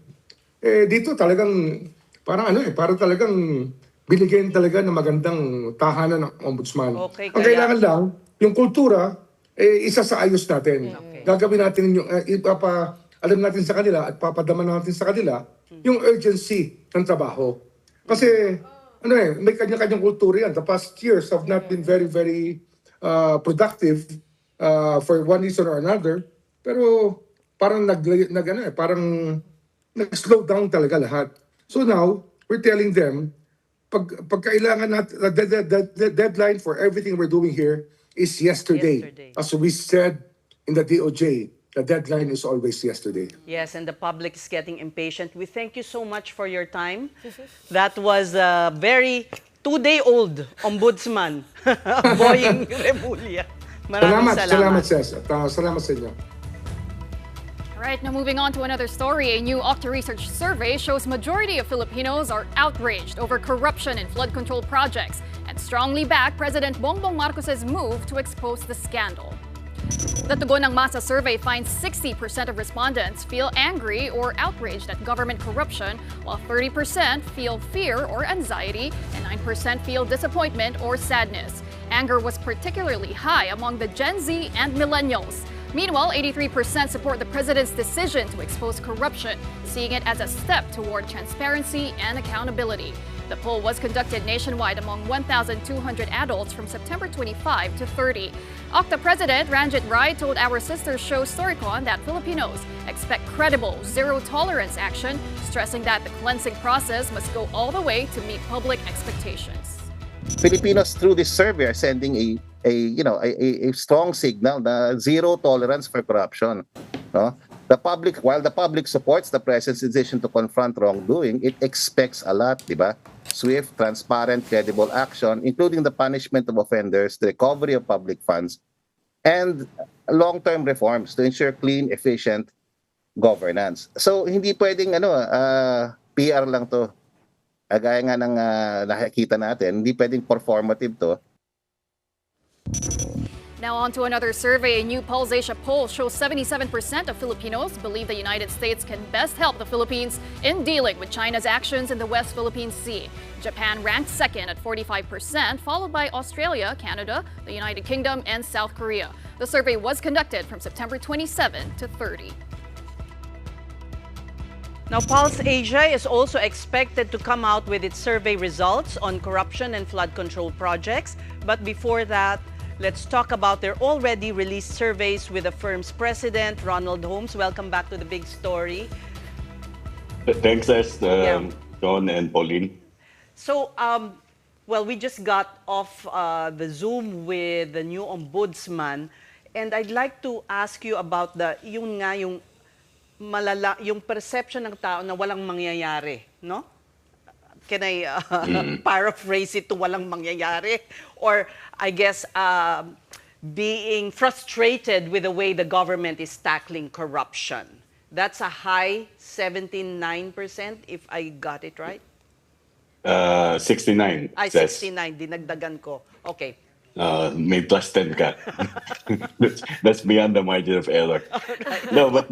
Dito talagang, parang talagang binigyan talaga ng magandang tahanan ng Ombudsman. Okay, ang kailangan lang, yung kultura, isa sa ayos natin. Gagawin natin yung, alam natin sa kanila at papadama natin sa kanila yung urgency ng trabaho. Kasi, may kanya-kanyang kultura yan. The past years have not been very, very productive for one reason or another. Pero parang nag-slow down talaga lahat. So now, we're telling them, pagkailangan natin, the deadline for everything we're doing here is yesterday. As we said in the DOJ, the deadline is always yesterday. Yes, and the public is getting impatient. We thank you so much for your time. That was very 2-day-old Ombudsman, Boying Remula. Maraming Salamat, Ces. At salamat sa inyo. All right, now moving on to another story. A new Okta research survey shows majority of Filipinos are outraged over corruption in flood control projects and strongly back President Bongbong Marcos's move to expose the scandal. The Tugon ng Masa survey finds 60% of respondents feel angry or outraged at government corruption, while 30% feel fear or anxiety and 9% feel disappointment or sadness. Anger was particularly high among the Gen Z and millennials. Meanwhile, 83% support the president's decision to expose corruption, seeing it as a step toward transparency and accountability. The poll was conducted nationwide among 1,200 adults from September 25 to 30. Okta President Ranjit Rai told our sister show Storycon that Filipinos expect credible, zero-tolerance action, stressing that the cleansing process must go all the way to meet public expectations. Filipinos through this survey are sending a strong signal na zero tolerance for corruption. No? While the public supports the president's decision to confront wrongdoing, it expects a lot, di ba? Swift, transparent, credible action, including the punishment of offenders, the recovery of public funds, and long-term reforms to ensure clean, efficient governance. So hindi pwedeng PR lang to. Gaya nga ng nakikita natin, hindi pwedeng performative to. Now on to another survey. A new Pulse Asia poll shows 77% of Filipinos believe the United States can best help the Philippines in dealing with China's actions in the West Philippine Sea. Japan ranked second at 45%, followed by Australia, Canada, the United Kingdom, and South Korea. The survey was conducted from September 27 to 30. Now, Pulse Asia is also expected to come out with its survey results on corruption and flood control projects. But before that, let's talk about their already released surveys with the firm's president, Ronald Holmes. Welcome back to the Big Story. Thanks, John and Pauline. So, well, we just got off the Zoom with the new Ombudsman. And I'd like to ask you about yung perception ng tao na walang mangyayari, no? Can I paraphrase it to walang mangyayari? Or I guess being frustrated with the way the government is tackling corruption. That's a high 79%, if I got it right? 69. Ay, 69. Dinagdagan ko. Okay. May plus 10 ka. That's beyond the margin of error. Right. No, but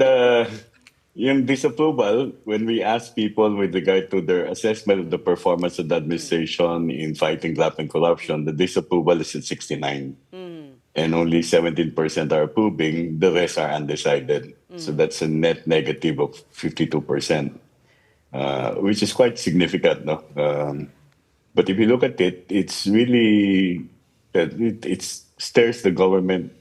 yung disapproval, when we ask people with regard to their assessment of the performance of the administration in fighting graft and corruption, the disapproval is at 69. And only 17% are approving, the rest are undecided. So that's a net negative of 52%, which is quite significant. No? But if you look at it, it's really, it stares the government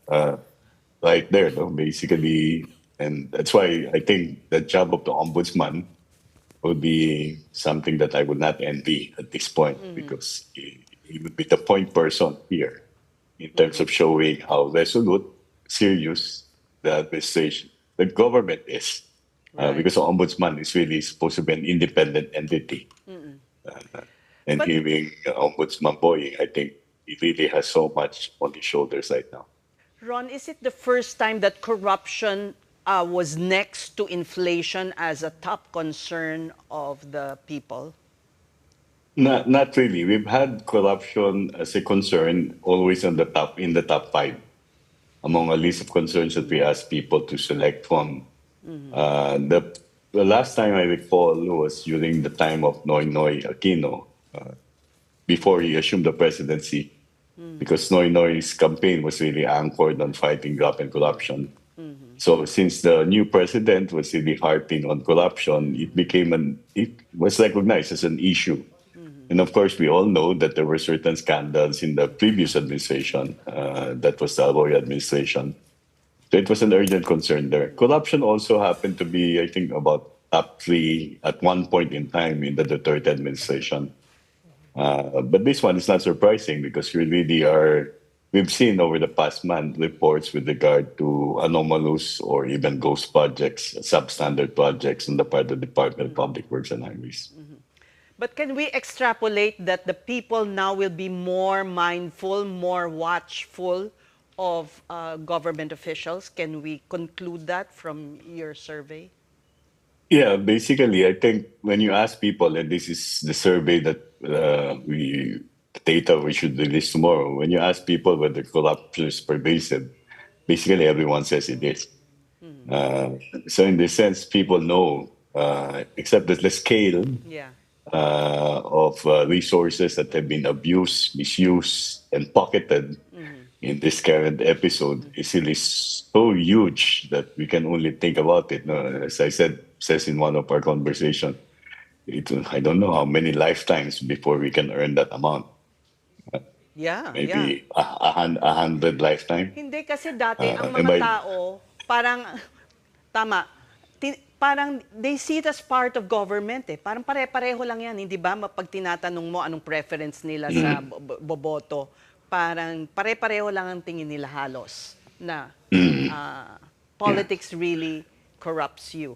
right there, no? Basically. And that's why I think the job of the Ombudsman would be something that I would not envy at this point, because he would be the point person here in terms of showing how resolute, serious the administration, the government is. Because the Ombudsman is really supposed to be an independent entity. And giving Ombudsman Boying, I think he really has so much on his shoulders right now. Ron, is it the first time that corruption was next to inflation as a top concern of the people? Not really. We've had corruption as a concern always in the top 5 among a list of concerns that we ask people to select from. The last time I recall was during the time of Noynoy Aquino, before he assumed the presidency, because Noynoy's campaign was really anchored on fighting graft and corruption. So since the new president was really harping on corruption, it was recognized as an issue. And of course, we all know that there were certain scandals in the previous administration, that was the Arroyo administration. So it was an urgent concern there. Corruption also happened to be, I think, about top 3 at one point in time in the Duterte administration. But this one is not surprising, because we've seen over the past month reports with regard to anomalous or even ghost projects, substandard projects on the part of the Department of Public Works and Highways. But can we extrapolate that the people now will be more mindful, more watchful of government officials? Can we conclude that from your survey? Yeah, basically, I think when you ask people, and this is the survey that the data we should release tomorrow, when you ask people whether corruption is pervasive, basically everyone says it is. So in this sense, people know, except that the scale Yeah. of resources that have been abused, misused, and pocketed in this current episode is really so huge that we can only think about it. No, as I says in one of our conversations, I don't know how many lifetimes before we can earn that amount. Yeah, yeah. Maybe a hundred lifetime. Hindi kasi dati ang and mga by- tao parang tama. Parang they see it as part of government eh. Parang pare-pareho lang yan, hindi ba? Pag tinatanong mo anong preference nila sa boboto, parang pare-pareho lang ang tingin nila halos na politics really corrupts you.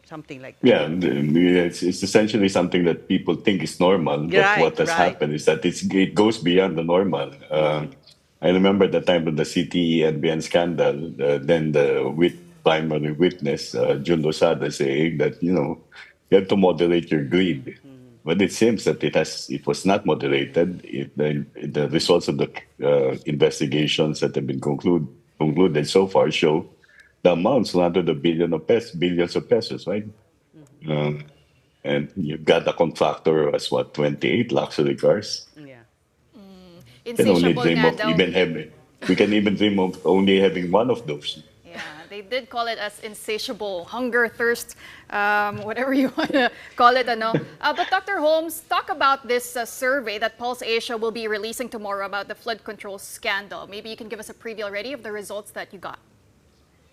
Something like that. Yeah, it's essentially something that people think is normal, but Right, what has right. happened is that it goes beyond the normal. I remember the time of the CTE and BN scandal, then the primary witness, Jun Losada, saying that, you have to moderate your greed. But it seems that it was not moderated. The results of the investigations that have been concluded so far show the amounts under the billions of pesos, right? And you've got a contractor as 28 luxury cars. Yeah. Can only Insatiable dream nga of daw. even having. We can even dream of only having one of those. Yeah, they did call it as insatiable hunger, thirst, whatever you want to call it. But Dr. Holmes, talk about this survey that Pulse Asia will be releasing tomorrow about the flood control scandal. Maybe you can give us a preview already of the results that you got.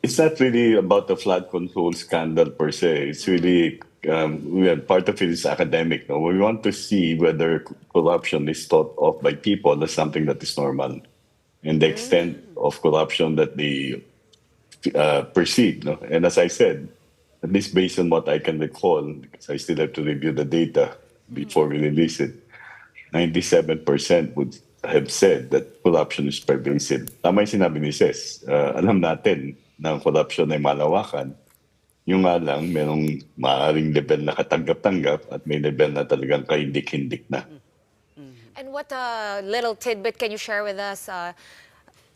It's not really about the flood control scandal per se. It's really part of it is academic. No? We want to see whether corruption is thought of by people as something that is normal, and the extent of corruption that they perceive. No? And as I said, at least based on what I can recall, because I still have to review the data before we release it, 97% would have said that corruption is pervasive. Tama yung sinabi ni Ces. Alam natin na corruption ay malawakan. Yung nga lang, merong maaaring level na katanggap-tanggap at may level na talagang kahindik-hindik na. And what little tidbit can you share with us,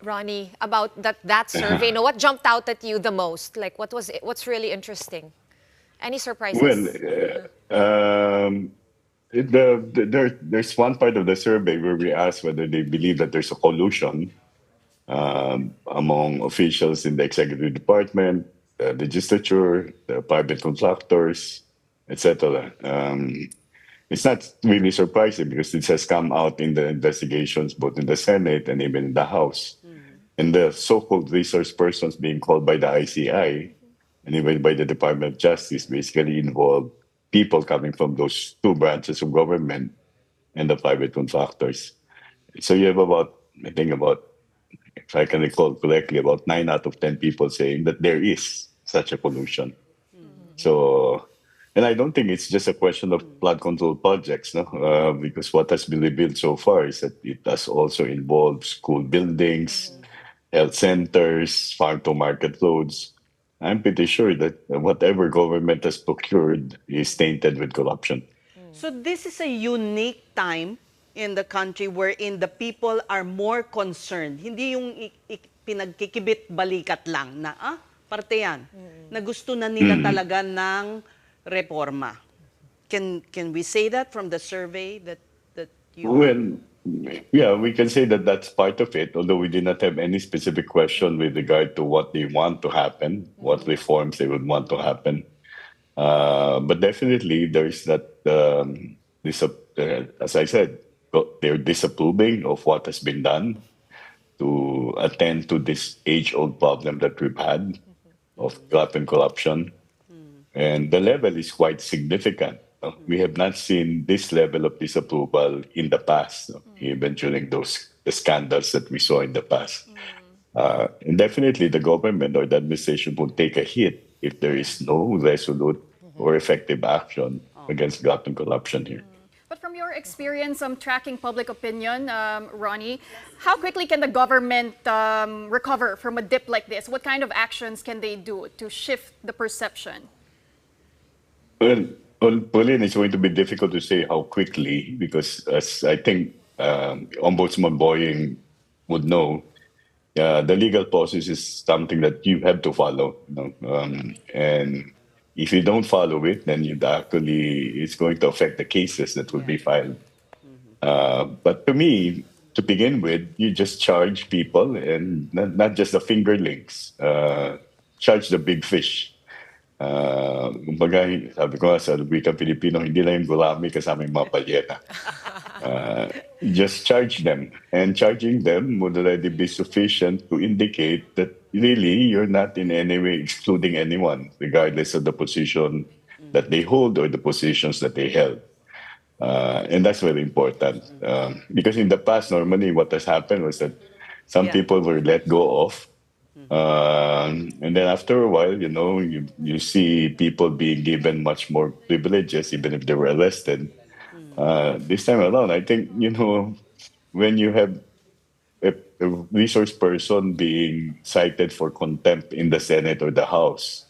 Ronnie, about that survey? What jumped out at you the most? Like, what's really interesting? Any surprises? Well, there's one part of the survey where we asked whether they believe that there's a collusion among officials in the executive department, the legislature, the private contractors, etc. It's not really surprising because this has come out in the investigations both in the Senate and even in the House. And the so-called resource persons being called by the ICI and even by the Department of Justice basically involve people coming from those two branches of government and the private contractors. So you have if I can recall correctly, about 9 out of 10 people saying that there is such a pollution. So, and I don't think it's just a question of flood control projects, no? Because what has been revealed so far is that it does also involve school buildings, health centers, farm-to-market roads. I'm pretty sure that whatever government has procured is tainted with corruption. So this is a unique time in the country wherein the people are more concerned. Hindi yung pinagkikibit balikat lang na, parte yan, na gusto na nila talaga ng reforma. Can we say that from the survey that you... Well, yeah, we can say that that's part of it, although we did not have any specific question with regard to what they want to happen, what reforms they would want to happen. But definitely there's that, as I said, they're disapproving of what has been done to attend to this age-old problem that we've had of graft and corruption. And the level is quite significant. We have not seen this level of disapproval in the past, even during the scandals that we saw in the past. And definitely the government or the administration will take a hit if there is no resolute or effective action against graft and corruption here. your experience tracking public opinion, Ronnie, how quickly can the government recover from a dip like this? What kind of actions can they do to shift the perception? Well, Pauline, it's going to be difficult to say how quickly because, as I think Ombudsman Boying would know, the legal process is something that you have to follow. And if you don't follow it, then it's going to affect the cases that will be filed. But to me, to begin with, you just charge people and not just the fingerlings, charge the big fish. Kumbaga, sabi ko sa wikang Pilipino, hindi lang yung gulami kasama yung mga palyeta. Just charge them. And charging them would already be sufficient to indicate that really you're not in any way excluding anyone, regardless of the position that they hold or the positions that they held. And that's very important. Because in the past, normally what has happened was that some people were let go of. And then after a while, you see people being given much more privileges, even if they were arrested. This time around, I think, when you have a resource person being cited for contempt in the Senate or the House,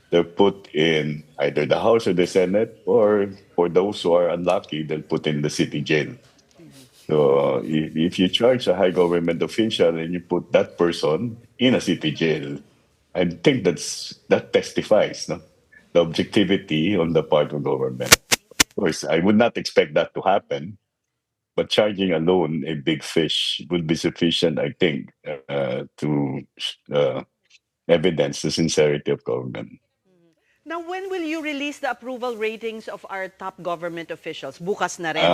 they're put in either the House or the Senate, or for those who are unlucky, they'll put in the city jail. So if you charge a high government official and you put that person in a city jail, I think that testifies the objectivity on the part of government. Of course, I would not expect that to happen, but charging alone a big fish would be sufficient, I think, to evidence the sincerity of government. Now, when will you release the approval ratings of our top government officials? Bukas na rin.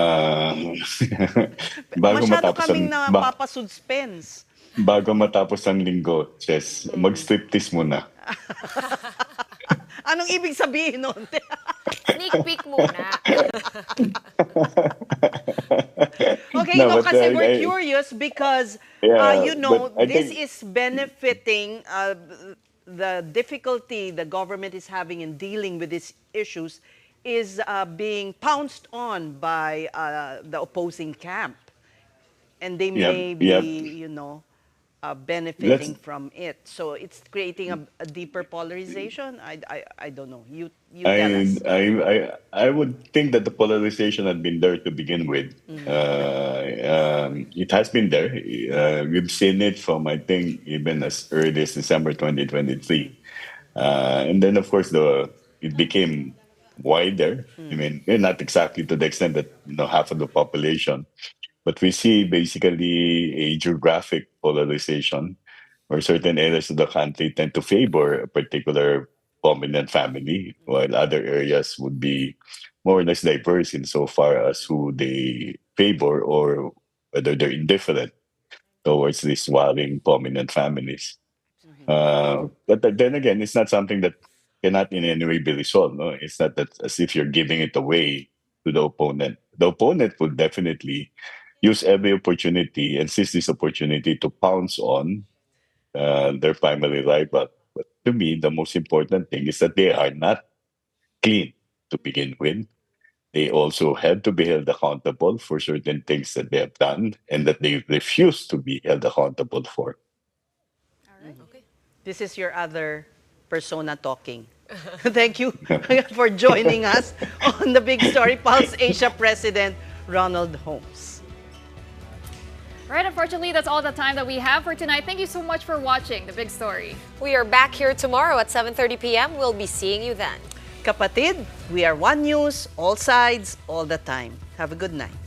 Masyado kaming napapa-suspense. Bago matapos ang linggo, Ces, mag-striptease muna. Anong ibig sabihin nun? Sneak peek muna. Okay, kasi we're curious because, this is benefiting the difficulty the government is having in dealing with these issues is being pounced on by the opposing camp. And they may be, benefiting from it. So it's creating a deeper polarization. I don't know. You tell us. I would think that the polarization had been there to begin with. It has been there. We've seen it from, I think, even as early as December 2023. And then, of course, it became wider. I mean, not exactly to the extent that half of the population. But we see basically a geographic polarization where certain areas of the country tend to favor a particular prominent family, while other areas would be more or less diverse insofar as who they favor or whether they're indifferent towards these warring prominent families. But then again, it's not something that cannot in any way be resolved. No? It's not that as if you're giving it away to the opponent. The opponent would definitely use every opportunity and seize this opportunity to pounce on their primary rival. But to me, the most important thing is that they are not clean to begin with. They also have to be held accountable for certain things that they have done and that they refuse to be held accountable for. All right. Okay. This is your other persona talking. Thank you for joining us on the Big Story Pulse Asia President Ronald Holmes. Right, unfortunately, that's all the time that we have for tonight. Thank you so much for watching The Big Story. We are back here tomorrow at 7:30 p.m. We'll be seeing you then. Kapatid, we are One News, all sides, all the time. Have a good night.